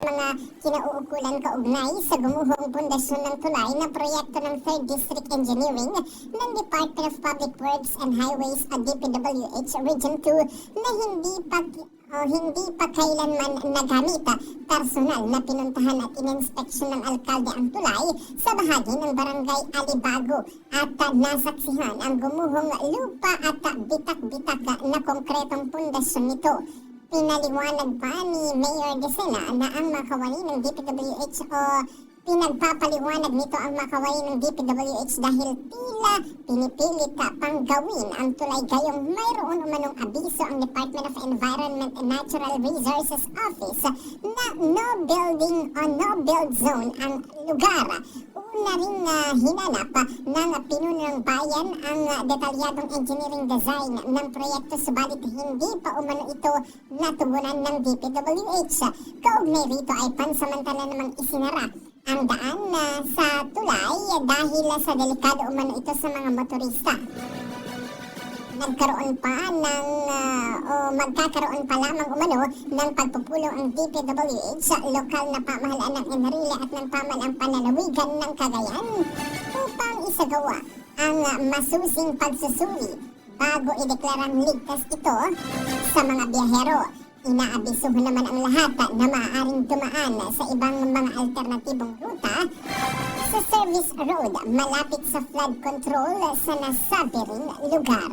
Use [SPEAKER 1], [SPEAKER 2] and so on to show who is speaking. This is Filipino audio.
[SPEAKER 1] mga kinauukulan kaugnay sa gumuhong pundasyon ng tulay na proyekto ng 3rd District Engineering ng Department of Public Works and Highways at DPWH Region 2 na hindi pa kailanman nagamit. Personal na pinuntahan at ininspeksyon ng alkalde ang tulay sa bahagi ng barangay Alibago at nasaksihan ang gumuhong lupa at bitak-bitak na konkretong pundasyon nito. Pinaliwanag pa ni Mayor Decena na ang makawani ng DPWH o pinagpapaliwanag nito ang makawani ng DPWH dahil tila pinipilit pang gawin ang tulay gayong mayroon umanong abiso ang Department of Environment and Natural Resources Office na no building o no build zone ang lugar. Una ring hinanap ng pinuno ng bayan ang detalyadong engineering design ng proyekto subalit hindi pa umano ito natugunan ng DPWH. Kaugnay rito ay pansamantala namang isinara ang daan sa tulay dahil sa delikado umano ito sa mga motorista. Magkakaroon pa lamang umano ng pagpupulong ang DPWH sa lokal na pamahalaan ng Enrile at ng pamahalaang panlalawigan ng Cagayan upang isagawa ang masusing pagsusuri bago ideklarang ligtas ito sa mga biyahero. Inaabisuhan naman ang lahat na maaaring dumaan sa ibang mga alternatibong ruta sa service road malapit sa flood control sa nasabi ring lugar.